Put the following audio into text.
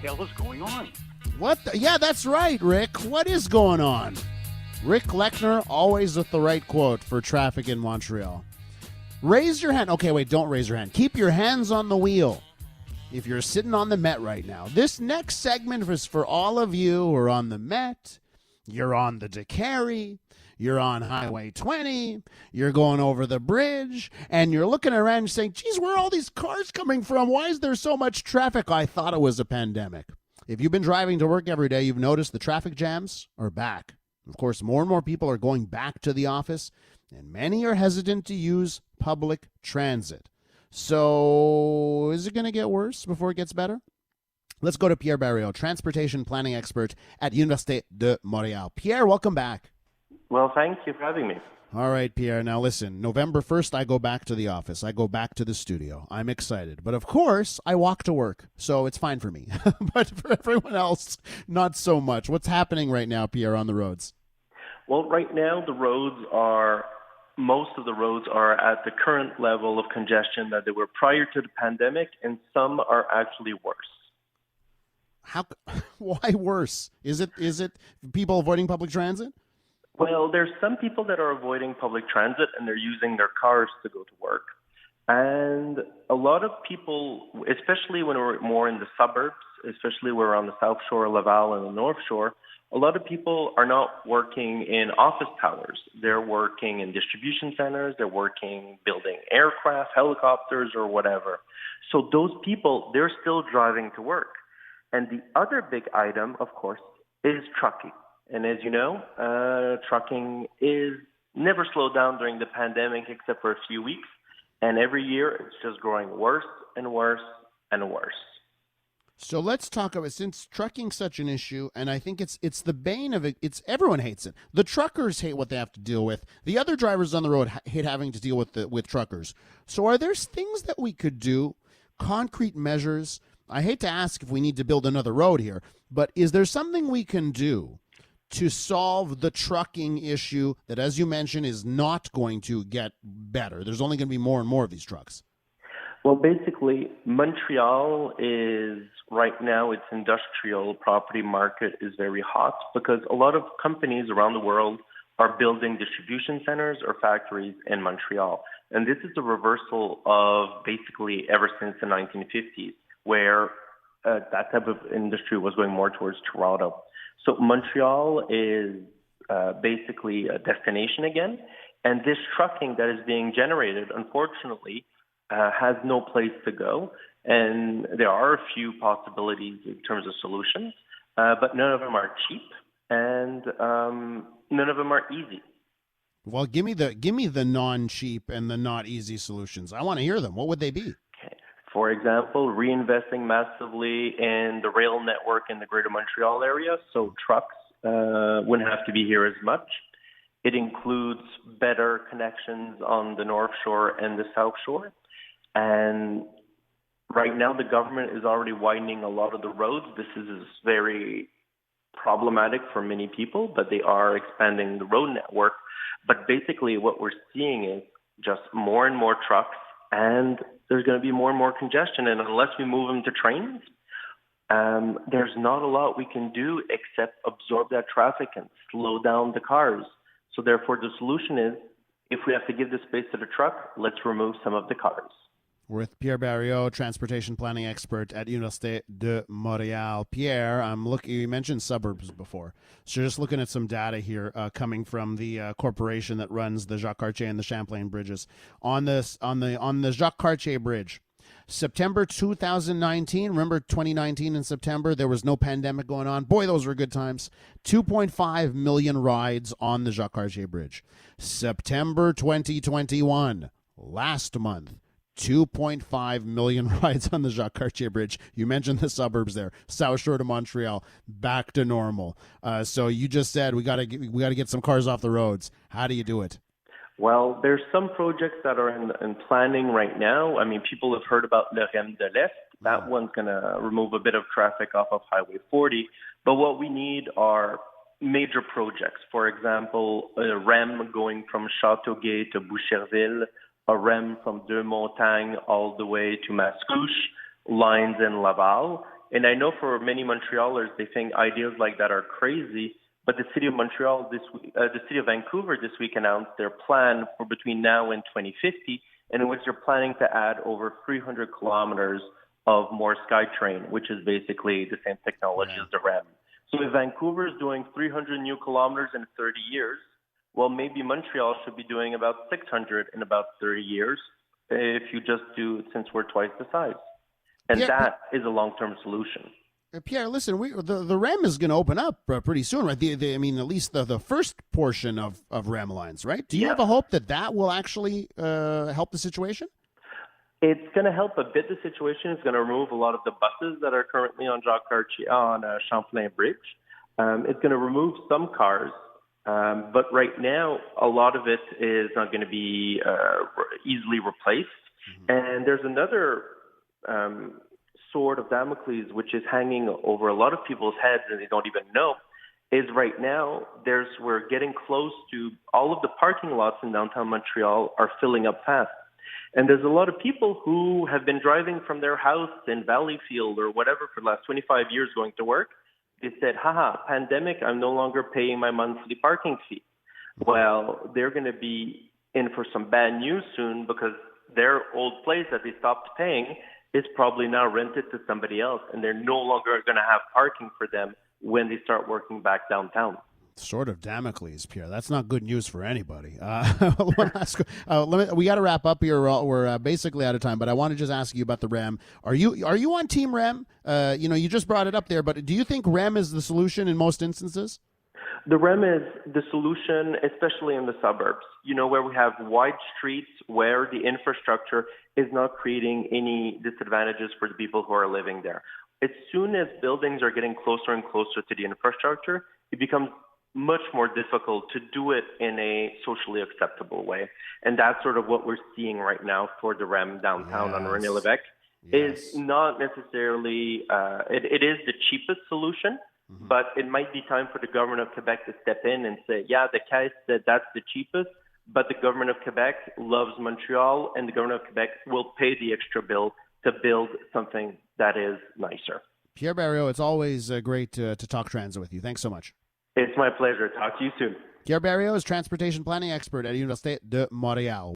hell is going on? Yeah, that's right, Rick. What is going on? Rick Lechner, always with the right quote for traffic in Montreal. Raise your hand. Okay, wait, don't raise your hand. Keep your hands on the wheel if you're sitting on the Met right now. This next segment is for all of you who are on the Met. You're on the DeCarry. You're on Highway 20. You're going over the bridge. And you're looking around and saying, geez, where are all these cars coming from? Why is there so much traffic? I thought it was a pandemic. If you've been driving to work every day, you've noticed the traffic jams are back. Of course, more and more people are going back to the office, and many are hesitant to use public transit. So is it going to get worse before it gets better? Let's go to Pierre Barrieau, transportation planning expert at University de Montreal. Pierre, welcome back. Well, thank you for having me. All right, Pierre. Now listen, November 1st, I go back to the office. I go back to the studio. I'm excited. But of course, I walk to work, so it's fine for me. But for everyone else, not so much. What's happening right now, Pierre, on the roads? Well, right now, most of the roads are at the current level of congestion that they were prior to the pandemic, and some are actually worse. Why worse? Is it people avoiding public transit? Well, there's some people that are avoiding public transit and they're using their cars to go to work. And a lot of people, especially when we're more in the suburbs, especially when we're on the South Shore, Laval, and the North Shore, a lot of people are not working in office towers. They're working in distribution centers. They're working building aircraft, helicopters, or whatever. So those people, they're still driving to work. And the other big item, of course, is trucking. And as you know, trucking is never slowed down during the pandemic except for a few weeks. And every year it's just growing worse and worse and worse. So let's talk about, since trucking's such an issue, and I think it's the bane of it. Everyone hates it. The truckers hate what they have to deal with. The other drivers on the road hate having to deal with truckers. So are there things that we could do, concrete measures? I hate to ask if we need to build another road here, but is there something we can do to solve the trucking issue that, as you mentioned, is not going to get better? There's only going to be more and more of these trucks. Well, basically, Montreal is right now, its industrial property market is very hot because a lot of companies around the world are building distribution centers or factories in Montreal. And this is the reversal of basically ever since the 1950s, where that type of industry was going more towards Toronto. So Montreal is basically a destination again. And this trucking that is being generated, unfortunately, has no place to go. And there are a few possibilities in terms of solutions, but none of them are cheap and none of them are easy. Well, give me the non-cheap and the not easy solutions. I want to hear them. What would they be? Okay. For example, reinvesting massively in the rail network in the Greater Montreal area, so trucks wouldn't have to be here as much. It includes better connections on the North Shore and the South Shore. And right now, the government is already widening a lot of the roads. This is very problematic for many people, but they are expanding the road network. But basically, what we're seeing is just more and more trucks, and there's going to be more and more congestion. And unless we move them to trains, there's not a lot we can do except absorb that traffic and slow down the cars. So therefore, the solution is, if we have to give the space to the truck, let's remove some of the cars. We're with Pierre Barrieau, transportation planning expert at University de Montreal. Pierre, you mentioned suburbs before. So just looking at some data here coming from the corporation that runs the Jacques Cartier and the Champlain bridges. On the Jacques Cartier bridge, September 2019, remember 2019 in September, there was no pandemic going on. Boy, those were good times. 2.5 million rides on the Jacques Cartier bridge. September 2021, last month, 2.5 million rides on the Jacques Cartier bridge. You mentioned the suburbs there, South Shore to Montreal, back to normal. So you just said we got to get some cars off the roads. How do you do it? Well, there's some projects that are in planning right now. I mean, people have heard about Le REM de l'Est. That one's going to remove a bit of traffic off of Highway 40. But what we need are major projects. For example, a REM going from Châteauguay to Boucherville, a REM from Deux Montagnes all the way to Mascouche, lines in Laval, And I know for many Montrealers, they think ideas like that are crazy. But the city of Montreal the city of Vancouver this week announced their plan for between now and 2050, in which they're planning to add over 300 kilometers of more SkyTrain, which is basically the same technology as the REM. So if Vancouver is doing 300 new kilometers in 30 years, well, maybe Montreal should be doing about 600 in about 30 years if you just do, since we're twice the size. And that is a long-term solution. Pierre, listen, the REM is going to open up pretty soon, right? I mean, at least the first portion of REM lines, right? Do you have a hope that will actually help the situation? It's going to help a bit the situation. It's going to remove a lot of the buses that are currently on Champlain Bridge. It's going to remove some cars, but right now a lot of it is not going to be easily replaced. Mm-hmm. And there's another sword of Damocles, which is hanging over a lot of people's heads and they don't even know, is right now we're getting close to all of the parking lots in downtown Montreal are filling up fast. And there's a lot of people who have been driving from their house in Valleyfield or whatever for the last 25 years going to work. They said, haha, pandemic, I'm no longer paying my monthly parking fee. Well, they're going to be in for some bad news soon because their old place that they stopped paying is probably now rented to somebody else, and they're no longer going to have parking for them when they start working back downtown. Sort of Damocles, Pierre. That's not good news for anybody. We got to wrap up here. We're basically out of time, but I want to just ask you about the REM. Are you on Team REM? You just brought it up there, but do you think REM is the solution in most instances? The REM is the solution, especially in the suburbs, where we have wide streets, where the infrastructure is not creating any disadvantages for the people who are living there. As soon as buildings are getting closer and closer to the infrastructure, it becomes much more difficult to do it in a socially acceptable way. And that's sort of what we're seeing right now for the REM downtown on René Lévesque. Is not necessarily, it is the cheapest solution. Mm-hmm. But it might be time for the government of Quebec to step in and say, the Caisse said that's the cheapest, but the government of Quebec loves Montreal, and the government of Quebec will pay the extra bill to build something that is nicer. Pierre Barrieau, it's always great to talk transit with you. Thanks so much. It's my pleasure. Talk to you soon. Pierre Barrieau is transportation planning expert at University de Montreal.